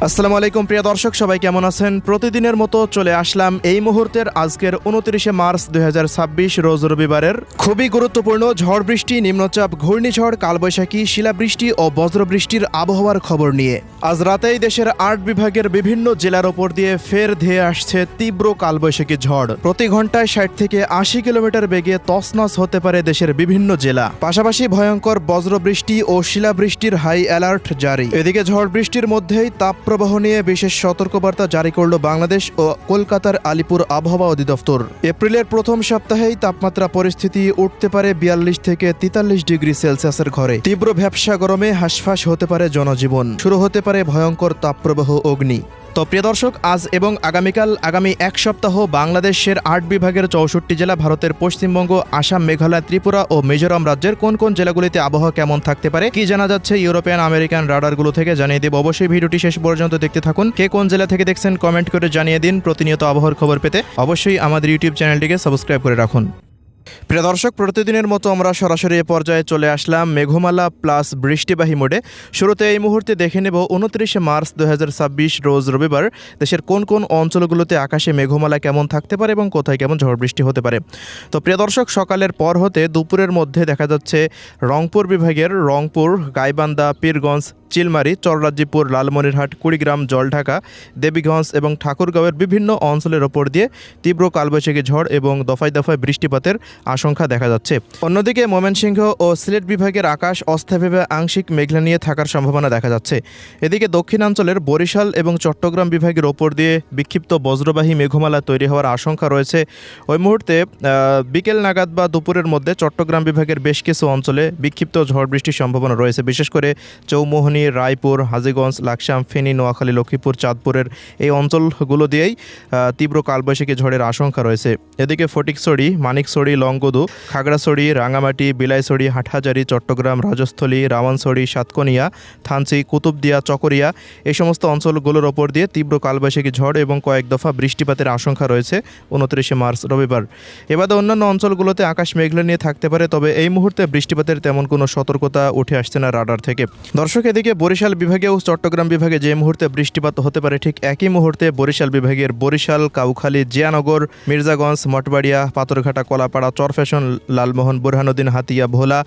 আসসালামু আলাইকুম প্রিয় দর্শক, সবাই কেমন আছেন? প্রতিদিনের মতো চলে আসলাম এই মুহূর্তের আজকের 29শে মার্চ 2026 রোজ রবিবারের খুবই গুরুত্বপূর্ণ ঝড় বৃষ্টি, নিম্নচাপ, ঘূর্ণিঝড়, কালবৈশাখী, শিলাবৃষ্টি ও বজ্রবৃষ্টির আবহাওয়ার খবর নিয়ে আজ রাতেই দেশের 8 বিভাগের বিভিন্ন জেলার ওপর দিয়ে ফের ধেয়ে আসছে তীব্র কালবৈশাখী ঝড়। প্রতি ঘন্টায় 60 থেকে 80 কিলোমিটার বেগে তছনছ হতে পারে দেশের বিভিন্ন জেলা। পাশাপাশি ভয়ঙ্কর বজ্রবৃষ্টি ও শিলাবৃষ্টির হাই অ্যালার্ট জারি। এদিকে ঝড় বৃষ্টির মধ্যেই তাপপ্রবাহ নিয়ে বিশেষ সতর্কবার্তা জারি করল বাংলাদেশ ও কলকাতার আলিপুর আবহাওয়া অধিদপ্তর। এপ্রিলের প্রথম সপ্তাহেই তাপমাত্রা পরিস্থিতি উঠতে পারে 42 থেকে 43 ডিগ্রি সেলসিয়াসের ঘরে। তীব্র ভ্যাপসা গরমে হাঁসফাঁস হতে পারে জনজীবন, শুরু হতে পারে ভয়ঙ্কর তাপপ্রবাহ অগ্নি। তো প্রিয় দর্শক, আজ এবং আগামী এক সপ্তাহ বাংলাদেশের 8 বিভাগের 64 জেলা, ভারতের পশ্চিমবঙ্গ, আসাম, মেঘালয়, ত্রিপুরা ও মিজোরাম রাজ্যের কোন কোন জেলাগুলিতে আবহাওয়া কেমন থাকতে পারে, কি জানা যাচ্ছে ইউরোপিয়ান আমেরিকান রাডারগুলো থেকে জানিয়ে দেব। অবশ্যই ভিডিওটি শেষ পর্যন্ত দেখতে থাকুন। কে কোন জেলা থেকে দেখছেন কমেন্ট করে জানিয়ে দিন। প্রতিনিয়ত আবহাওয়ার খবর পেতে অবশ্যই আমাদের ইউটিউব চ্যানেলটিকে সাবস্ক্রাইব করে রাখুন। প্রিয় দর্শক, প্রতিদিনের মতো আমরা সরাসরি এ পর্যায়ে চলে আসলাম মেঘমালা প্লাস বৃষ্টিবাহী মোডে। শুরুতে এই মুহূর্তে দেখে নেব 29শে মার্চ 2026 রোজ রবিবার দেশের কোন কোন অঞ্চলগুলোতে আকাশে মেঘমালা কেমন থাকতে পারে এবং কোথায় কেমন ঝড় বৃষ্টি হতে পারে। তো প্রিয় দর্শক, সকালের পর হতে দুপুরের মধ্যে দেখা যাচ্ছে রংপুর বিভাগের রংপুর, গাইবান্ধা, পীরগঞ্জ, চিলমারি, চররাজ্জিপুর, লালমনিরহাট, কুড়িগ্রাম, জলঢাকা, দেবীগঞ্জ এবং ঠাকুরগাঁওয়ের বিভিন্ন অঞ্চলের ওপর দিয়ে তীব্র কালবৈশাখী ঝড় এবং দফায় দফায় বৃষ্টিপাতের আশঙ্কা দেখা যাচ্ছে। অন্যদিকে ময়মনসিংহ ও সিলেট বিভাগের আকাশ অস্থায়ীভাবে আংশিক মেঘলা নিয়ে থাকার সম্ভাবনা দেখা যাচ্ছে। এদিকে দক্ষিণাঞ্চলের বরিশাল এবং চট্টগ্রাম বিভাগের ওপর দিয়ে বিক্ষিপ্ত বজ্রবাহী মেঘমালা তৈরি হওয়ার আশঙ্কা রয়েছে। ওই মুহূর্তে বিকেল নাগাদ বা দুপুরের মধ্যে চট্টগ্রাম বিভাগের বেশ কিছু অঞ্চলে বিক্ষিপ্ত ঝড় বৃষ্টির সম্ভাবনা রয়েছে। বিশেষ করে চৌমোহনী, রায়পুর, হাজীগঞ্জ, লাকসাম, ফেনী, নোয়াখালী, লক্ষ্মীপুর, চাঁদপুরের এই অঞ্চলগুলো দিয়েই তীব্র কালবৈশাখী ঝড়ের আশঙ্কা রয়েছে। এদিকে ফটিকছড়ি, মানিকছড়ি, লংগদু, খাগড়াছড়ি, রাঙামাটি, বিলাইছড়ি, হাটহাজারী, চট্টগ্রাম, রাজস্থলী, রাওয়ানছড়ি, সাতকনিয়া, থানচি, কুতুবদিয়া, চকরিয়া এই সমস্ত অঞ্চলগুলোর ওপর দিয়ে তীব্র কালবৈশাখী ঝড় এবং কয়েক দফা বৃষ্টিপাতের আশঙ্কা রয়েছে 29শে মার্চ রবিবার। এবারে অন্যান্য অঞ্চলগুলোতে আকাশ মেঘলা নিয়ে থাকতে পারে, তবে এই মুহূর্তে বৃষ্টিপাতের তেমন কোনো সতর্কতা উঠে আসছে না রাডার থেকে। দর্শক, এদিকে বরিশাল বিভাগে ও চট্টগ্রাম বিভাগে যে মুহূর্তে বৃষ্টিপাত হতে পারে, ঠিক একই মুহূর্তে বরিশাল বিভাগের বরিশাল, কাউখালী, জিয়ানগর, মির্জাগঞ্জ, মঠবাড়িয়া, পাথরঘাটা, কলাপাড়া, চরফ্যাশন, লালমোহন, বুরহানুদ্দিন, হাতিয়া, ভোলা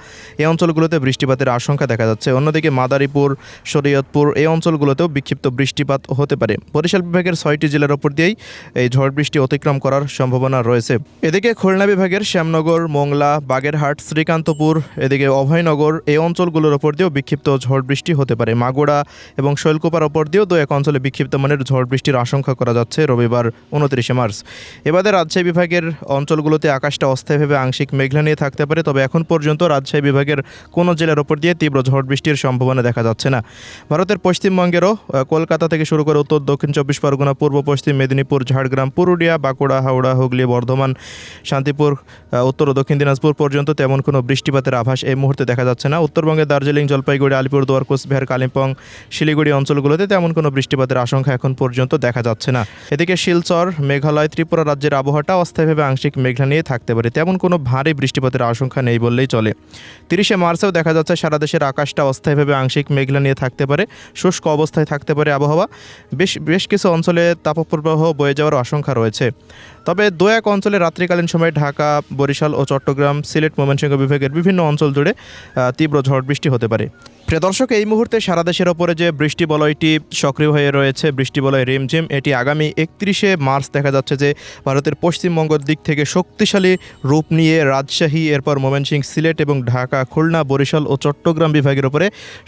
এই অঞ্চলগুলোতে বৃষ্টিপাতের আশঙ্কা দেখা যাচ্ছে। অন্যদিকে মাদারীপুর, শরীয়তপুর এই অঞ্চলগুলোতেও বিক্ষিপ্ত বৃষ্টিপাত হতে পারে। বরিশাল বিভাগের 6টি জেলার ওপর দিয়েই এই ঝড় বৃষ্টি অতিক্রম করার সম্ভাবনা রয়েছে। এদিকে খুলনা বিভাগের শ্যামনগর, মোংলা, বাগেরহাট, শ্রীকান্তপুর, এদিকে অভয়নগর এই অঞ্চলগুলোর ওপর দিয়েও বিক্ষিপ্ত ঝড় বৃষ্টি হতে পারে। মাগুড়া এবং শৈলকুপার ওপর দিয়েও দু এক অঞ্চলে বিক্ষিপ্ত মানের ঝড় বৃষ্টির আশঙ্কা করা যাচ্ছে রবিবার 29শে মার্চ। এবারে রাজশাহী বিভাগের অঞ্চলগুলোতে আকাশটা অস্থায়ীভাবে আংশিক মেঘলা নিয়ে থাকতে পারে, তবে এখন পর্যন্ত রাজশাহী বিভাগের কোনো জেলার ওপর দিয়ে তীব্র ঝড় বৃষ্টির সম্ভাবনা দেখা যাচ্ছে না। ভারতের পশ্চিমবঙ্গেরও কলকাতা থেকে শুরু করে উত্তর দক্ষিণ 24 পরগনা, পূর্ব পশ্চিম মেদিনীপুর, ঝাড়গ্রাম, পুরুলিয়া, বাঁকুড়া, হাওড়া, হুগলি, বর্ধমান, শান্তিপুর, উত্তর ও দক্ষিণ দিনাজপুর পর্যন্ত তেমন কোনো বৃষ্টিপাতের আভাস এই মুহূর্তে দেখা যাচ্ছে না। উত্তরবঙ্গের দার্জিলিং, জলপাইগুড়ি, আলিপুরদুয়ার, কোচবিহার, কালিম্পং, শিলিগুড়ি অঞ্চলগুলোতে তেমন কোনো বৃষ্টিপাতের আশঙ্কা এখন পর্যন্ত দেখা যাচ্ছে না। এদিকে শিলচর, মেঘালয়, ত্রিপুরা রাজ্যের আবহাওয়াটা অস্থায়ীভাবে আংশিক মেঘলা নিয়ে থাকতে পারে, তেমন কোনো ভারী বৃষ্টিপাতের আশঙ্কা নেই বললেই চলে। 30শে মার্চেও দেখা যাচ্ছে সারা দেশের আকাশটা অস্থায়ীভাবে আংশিক মেঘলা নিয়ে থাকতে পারে, শুষ্ক অবস্থায় থাকতে পারে আবহাওয়া। বেশ কিছু অঞ্চলে তাপপ্রবাহ বয়ে যাওয়ার আশঙ্কা রয়েছে। তবে দু এক অঞ্চলে রাত্রিকালীন সময়ে ঢাকা, বরিশাল ও চট্টগ্রাম, সিলেট, ময়মনসিংহ বিভাগের বিভিন্ন অঞ্চল জুড়ে তীব্র ঝড় বৃষ্টি হতে পারে। প্রিয় দর্শক, এই মুহূর্তে সারা দেশের ওপরে যে বৃষ্টি বলয়টি সক্রিয় হয়ে রয়েছে, বৃষ্টি বলয় রিমঝিম, এটি আগামী 31শে মার্চ দেখা যাচ্ছে যে ভারতের পশ্চিমবঙ্গের দিক থেকে শক্তিশালী রূপ নিয়ে রাজশাহী, এরপর ময়মনসিংহ, সিলেট এবং ঢাকা, খুলনা, বরিশাল ও চট্টগ্রাম বিভাগের ওপরে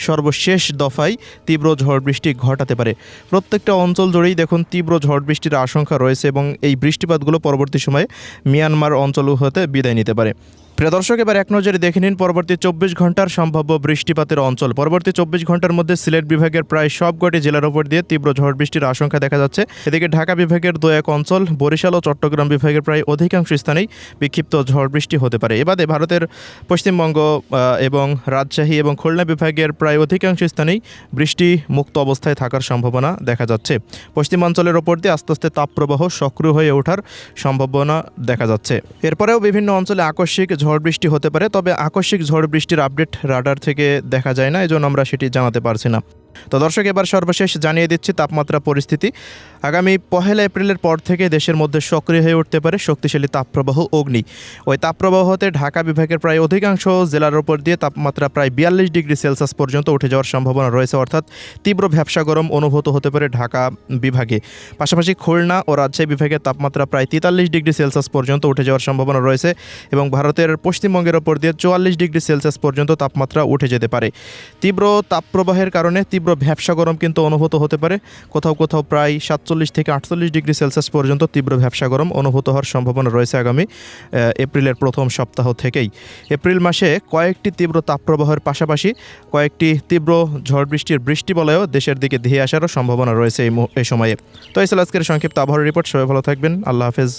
সর্বশেষ দফায় তীব্র ঝড় বৃষ্টি ঘটাতে পারে। প্রত্যেকটা অঞ্চল জুড়েই দেখুন তীব্র ঝড় বৃষ্টির আশঙ্কা রয়েছে এবং এই বৃষ্টিপাতগুলো পরবর্তী সময়ে মিয়ানমার অঞ্চল হতে বিদায় নিতে পারে। প্রিয় দর্শক, এবার এক নজরে দেখে নিন পরবর্তী 24 ঘন্টার সম্ভাব্য বৃষ্টিপাতের অঞ্চল। পরবর্তী 24 ঘন্টার মধ্যে সিলেট বিভাগের প্রায় সবকটি জেলার উপর দিয়ে তীব্র ঝড় বৃষ্টির আশঙ্কা দেখা যাচ্ছে। এদিকে ঢাকা বিভাগের দু এক অঞ্চল, বরিশাল ও চট্টগ্রাম বিভাগের প্রায় অধিকাংশ স্থানেই বিক্ষিপ্ত ঝড় বৃষ্টি হতে পারে। এবারে ভারতের পশ্চিমবঙ্গ এবং রাজশাহী এবং খুলনা বিভাগের প্রায় অধিকাংশ স্থানেই বৃষ্টি মুক্ত অবস্থায় থাকার সম্ভাবনা দেখা যাচ্ছে। পশ্চিমাঞ্চলের ওপর দিয়ে আস্তে আস্তে তাপপ্রবাহ সক্রিয় হয়ে ওঠার সম্ভাবনা দেখা যাচ্ছে। এরপরেও বিভিন্ন অঞ্চলে আকস্মিক ঝড় বৃষ্টি হতে পারে, তবে আকস্মিক ঝড় বৃষ্টির আপডেট রাডার থেকে দেখা যায় না, এজন্য আমরা সেটি জানাতে পারছি না। তো দর্শক, এবার সর্বশেষ জানিয়ে দিচ্ছি তাপমাত্রা পরিস্থিতি। আগামী 1 এপ্রিলের পর থেকে দেশের মধ্যে সক্রিয় হয়ে উঠতে পারে শক্তিশালী তাপপ্রবাহ অগ্নি। ওই তাপপ্রবাহ হতে ঢাকা বিভাগের প্রায় অধিকাংশ জেলার উপর দিয়ে তাপমাত্রা প্রায় 42 ডিগ্রি সেলসিয়াস পর্যন্ত উঠে যাওয়ার সম্ভাবনা রয়েছে, অর্থাৎ তীব্র ভ্যাপসা গরম অনুভূত হতে পারে ঢাকা বিভাগে। পাশাপাশি খুলনা ও রাজশাহী বিভাগের তাপমাত্রা প্রায় 43 ডিগ্রি সেলসিয়াস পর্যন্ত উঠে যাওয়ার সম্ভাবনা রয়েছে এবং ভারতের পশ্চিমবঙ্গের ওপর দিয়ে 44 ডিগ্রি সেলসিয়াস পর্যন্ত তাপমাত্রা উঠে যেতে পারে। তীব্র তাপপ্রবাহের কারণে তীব্র ভ্যাপসা গরম কিন্তু অনুভূত হতে পারে, কোথাও কোথাও প্রায় 47 থেকে 48 ডিগ্রি সেলসিয়াস পর্যন্ত তীব্র ভ্যাপসা গরম অনুভূত হওয়ার সম্ভাবনা রয়েছে আগামী এপ্রিলের প্রথম সপ্তাহ থেকেই। এপ্রিল মাসে কয়েকটি তীব্র তাপপ্রবাহের পাশাপাশি কয়েকটি তীব্র ঝড় বৃষ্টি বলয়েও দেশের দিকে ধেয়ে আসারও সম্ভাবনা রয়েছে এই সময়ে। তো এই ছিল আজকের সংক্ষিপ্ত আবহাওয়ার রিপোর্ট। সবাই ভালো থাকবেন। আল্লাহ হাফেজ।